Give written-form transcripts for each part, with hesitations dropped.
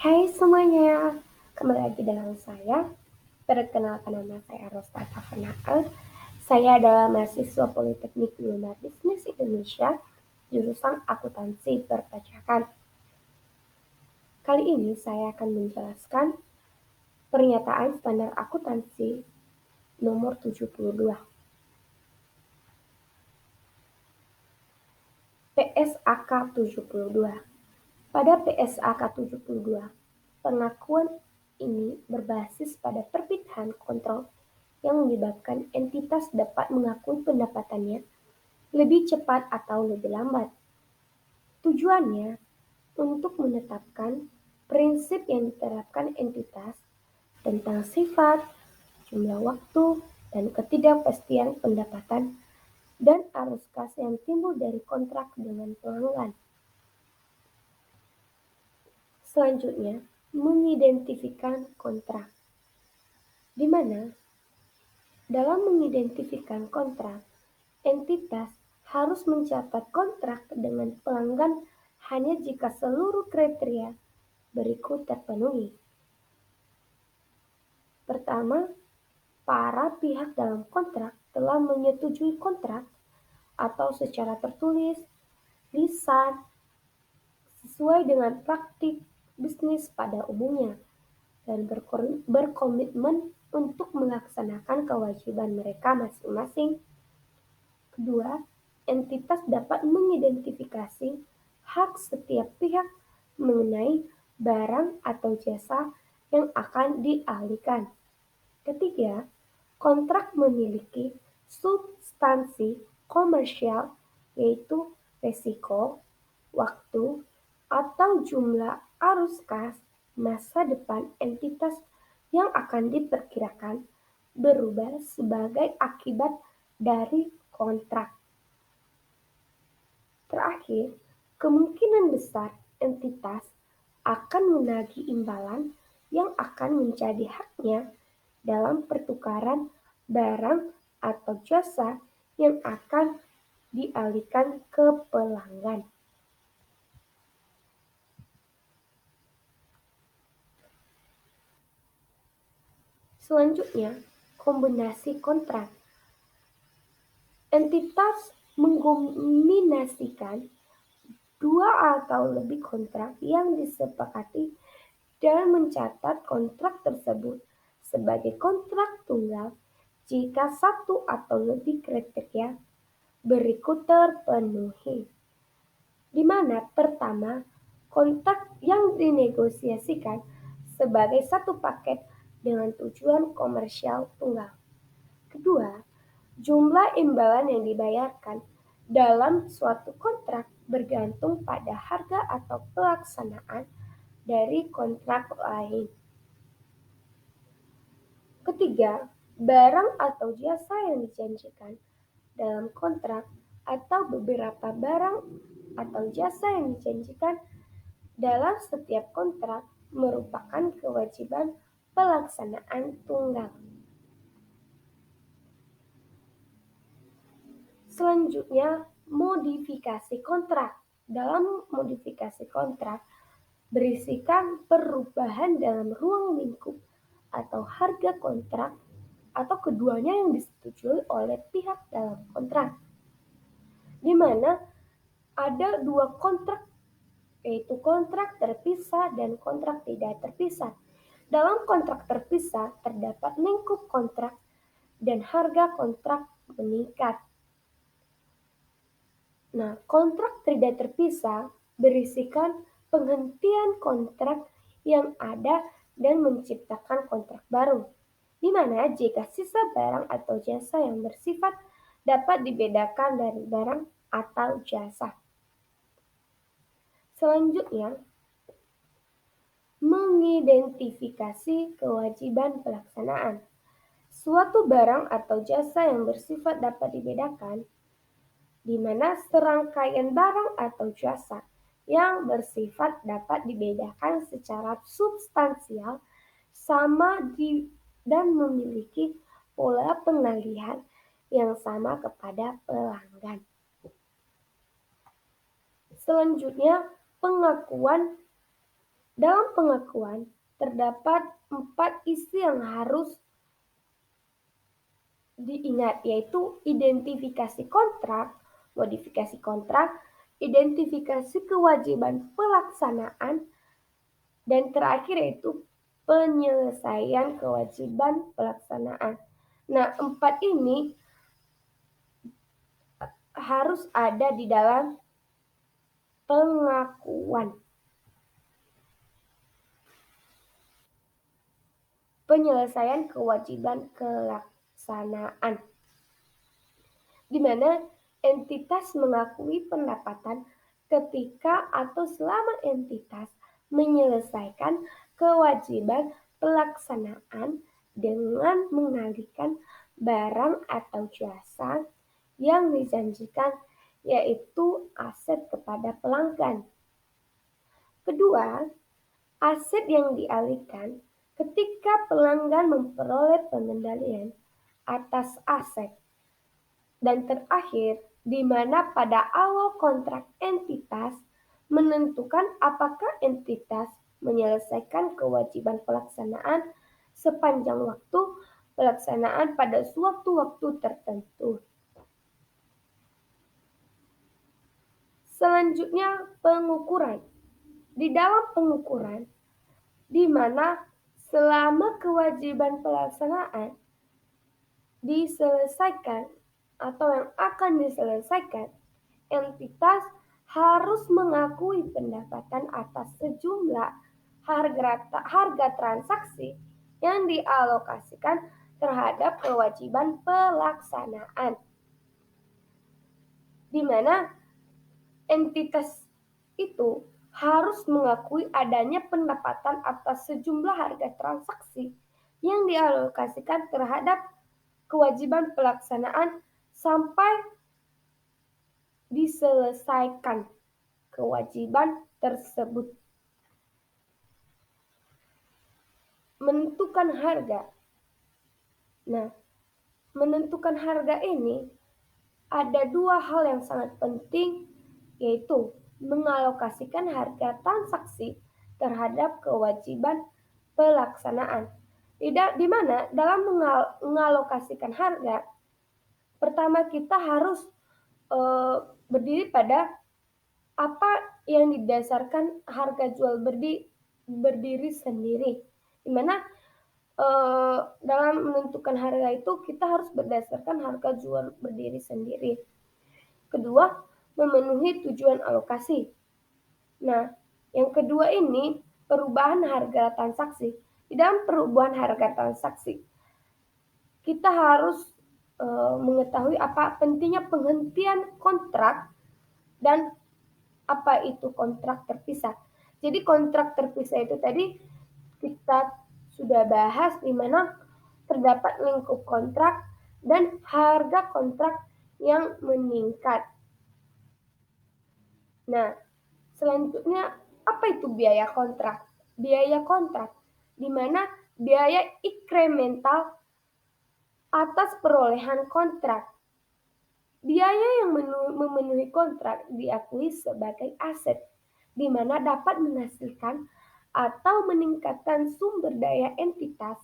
Hai semuanya, kembali lagi dengan saya. Perkenalkan nama saya Rosta Fanael. Saya adalah mahasiswa Politeknik Militer Bisnis Indonesia, jurusan Akuntansi Perpajakan. Kali ini saya akan menjelaskan pernyataan standar akuntansi nomor 72. PSAK 72. Pada PSAK 72, pengakuan ini berbasis pada perpindahan kontrol yang menyebabkan entitas dapat mengakui pendapatannya lebih cepat atau lebih lambat. Tujuannya untuk menetapkan prinsip yang diterapkan entitas tentang sifat, jumlah waktu, dan ketidakpastian pendapatan dan arus kas yang timbul dari kontrak dengan pelanggan. Selanjutnya, mengidentifikasi kontrak, di mana dalam mengidentifikasi kontrak, entitas harus mencatat kontrak dengan pelanggan hanya jika seluruh kriteria berikut terpenuhi. Pertama, para pihak dalam kontrak telah menyetujui kontrak atau secara tertulis, lisan, sesuai dengan praktik bisnis pada umumnya dan berkomitmen untuk melaksanakan kewajiban mereka masing-masing. Kedua, entitas dapat mengidentifikasi hak setiap pihak mengenai barang atau jasa yang akan dialihkan. Ketiga, kontrak memiliki substansi komersial yaitu resiko, waktu, atau jumlah arus kas masa depan entitas yang akan diperkirakan berubah sebagai akibat dari kontrak. Terakhir, kemungkinan besar entitas akan menagih imbalan yang akan menjadi haknya dalam pertukaran barang atau jasa yang akan dialihkan ke pelanggan. Selanjutnya, kombinasi kontrak. Entitas mengombinasikan dua atau lebih kontrak yang disepakati dan mencatat kontrak tersebut sebagai kontrak tunggal jika satu atau lebih kriteria berikut terpenuhi. Di mana pertama, kontrak yang dinegosiasikan sebagai satu paket dengan tujuan komersial tunggal. Kedua, jumlah imbalan yang dibayarkan dalam suatu kontrak bergantung pada harga atau pelaksanaan dari kontrak lain. Ketiga, barang atau jasa yang dijanjikan dalam kontrak atau beberapa barang atau jasa yang dijanjikan dalam setiap kontrak merupakan kewajiban pelaksanaan tunggal. Selanjutnya, modifikasi kontrak. Dalam modifikasi kontrak, berisikan perubahan dalam ruang lingkup atau harga kontrak atau keduanya yang disetujui oleh pihak dalam kontrak. Di mana ada dua kontrak, yaitu kontrak terpisah dan kontrak tidak terpisah. Dalam kontrak terpisah terdapat lingkup kontrak dan harga kontrak meningkat. Nah, kontrak tidak terpisah berisikan penghentian kontrak yang ada dan menciptakan kontrak baru, di mana jika sisa barang atau jasa yang bersifat dapat dibedakan dari barang atau jasa. Selanjutnya, mengidentifikasi kewajiban pelaksanaan. Suatu barang atau jasa yang bersifat dapat dibedakan, di mana serangkaian barang atau jasa yang bersifat dapat dibedakan secara substansial sama dan memiliki pola pengalihan yang sama kepada pelanggan. Selanjutnya, pengakuan Dalam pengakuan, terdapat 4 isi yang harus diingat, yaitu identifikasi kontrak, modifikasi kontrak, identifikasi kewajiban pelaksanaan, dan terakhir yaitu penyelesaian kewajiban pelaksanaan. Nah, 4 ini harus ada di dalam pengakuan. Penyelesaian kewajiban pelaksanaan, di mana entitas mengakui pendapatan ketika atau selama entitas menyelesaikan kewajiban pelaksanaan dengan mengalihkan barang atau jasa yang dijanjikan, yaitu aset kepada pelanggan. Kedua, aset yang dialihkan ketika pelanggan memperoleh pengendalian atas aset. Dan terakhir, di mana pada awal kontrak entitas menentukan apakah entitas menyelesaikan kewajiban pelaksanaan sepanjang waktu pelaksanaan pada suatu waktu tertentu. Selanjutnya, pengukuran. Di dalam pengukuran, di mana selama kewajiban pelaksanaan diselesaikan atau yang akan diselesaikan, entitas harus mengakui pendapatan atas sejumlah harga transaksi yang dialokasikan terhadap kewajiban pelaksanaan, di mana entitas itu harus mengakui adanya pendapatan atas sejumlah harga transaksi yang dialokasikan terhadap kewajiban pelaksanaan sampai diselesaikan kewajiban tersebut. Menentukan harga. Nah, menentukan harga ini ada 2 hal yang sangat penting, yaitu mengalokasikan harga transaksi terhadap kewajiban pelaksanaan. Di mana dalam mengalokasikan harga, pertama kita harus berdiri pada apa yang didasarkan harga jual berdiri sendiri, di mana dalam menentukan harga itu kita harus berdasarkan harga jual berdiri sendiri. Kedua, memenuhi tujuan alokasi. Nah, yang kedua ini perubahan harga transaksi. Di dalam perubahan harga transaksi, kita harus mengetahui apa pentingnya penghentian kontrak dan apa itu kontrak terpisah. Jadi kontrak terpisah itu tadi kita sudah bahas, di mana terdapat lingkup kontrak dan harga kontrak yang meningkat. Nah, selanjutnya apa itu biaya kontrak? Biaya kontrak, di mana biaya inkremental atas perolehan kontrak. Biaya yang memenuhi kontrak diakui sebagai aset, di mana dapat menghasilkan atau meningkatkan sumber daya entitas,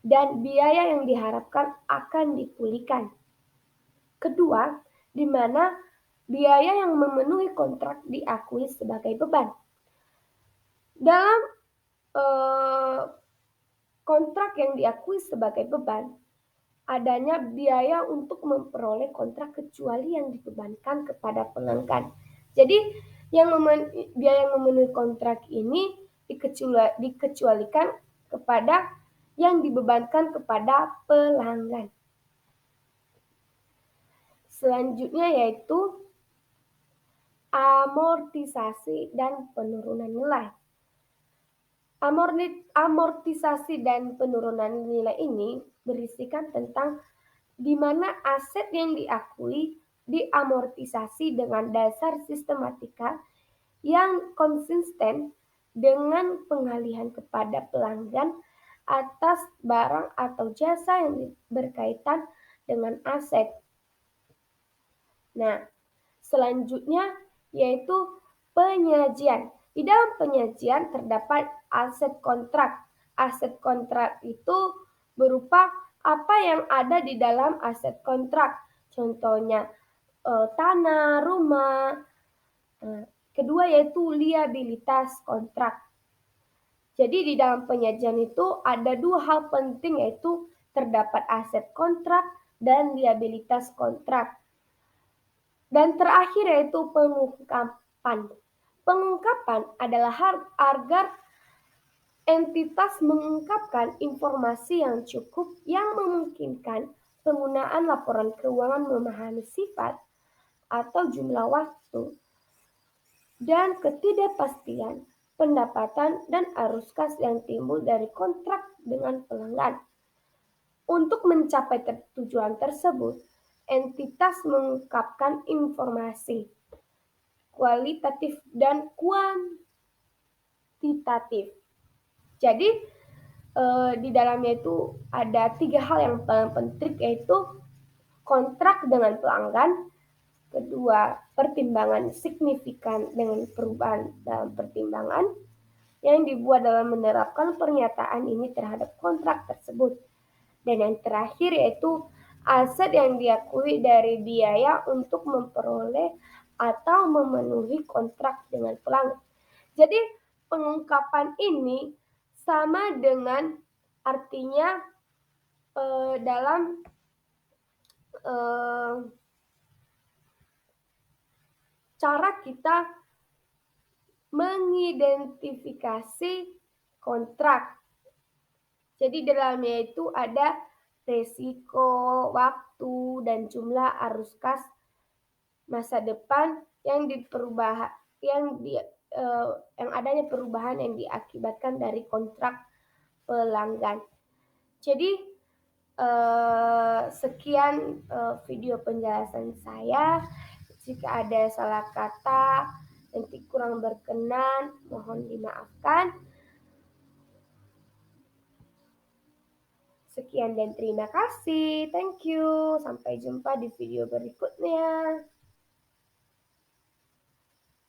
dan biaya yang diharapkan akan dipulihkan. Kedua, di mana biaya yang memenuhi kontrak diakui sebagai beban. Dalam kontrak yang diakui sebagai beban, adanya biaya untuk memperoleh kontrak kecuali yang dibebankan kepada pelanggan. Jadi biaya yang memenuhi kontrak ini dikecualikan kepada yang dibebankan kepada pelanggan. Selanjutnya yaitu amortisasi dan penurunan nilai. Amortisasi dan penurunan nilai ini berisikan tentang di mana aset yang diakui diamortisasi dengan dasar sistematika yang konsisten dengan pengalihan kepada pelanggan atas barang atau jasa yang berkaitan dengan aset. Nah, selanjutnya yaitu penyajian, Di dalam penyajian terdapat aset kontrak. Aset kontrak itu berupa apa yang ada di dalam aset kontrak. Contohnya tanah, rumah. Kedua yaitu liabilitas kontrak. Jadi di dalam penyajian itu ada dua hal penting yaitu terdapat aset kontrak dan liabilitas kontrak. Dan terakhir yaitu pengungkapan. Pengungkapan adalah agar entitas mengungkapkan informasi yang cukup yang memungkinkan penggunaan laporan keuangan memahami sifat atau jumlah waktu dan ketidakpastian pendapatan dan arus kas yang timbul dari kontrak dengan pelanggan. Untuk mencapai tujuan tersebut, entitas mengungkapkan informasi kualitatif dan kuantitatif. Jadi di dalamnya itu ada 3 hal yang paling penting yaitu kontrak dengan pelanggan, kedua pertimbangan signifikan dengan perubahan dalam pertimbangan yang dibuat dalam menerapkan pernyataan ini terhadap kontrak tersebut. Dan yang terakhir yaitu aset yang diakui dari biaya untuk memperoleh atau memenuhi kontrak dengan pelanggan. Jadi pengungkapan ini sama dengan artinya dalam cara kita mengidentifikasi kontrak. Jadi dalamnya itu ada resiko, waktu, dan jumlah arus kas masa depan yang yang adanya perubahan yang diakibatkan dari kontrak pelanggan. Jadi sekian video penjelasan saya. Jika ada salah kata dan kurang berkenan, mohon dimaafkan. Sekian dan terima kasih. Thank you. Sampai jumpa di video berikutnya.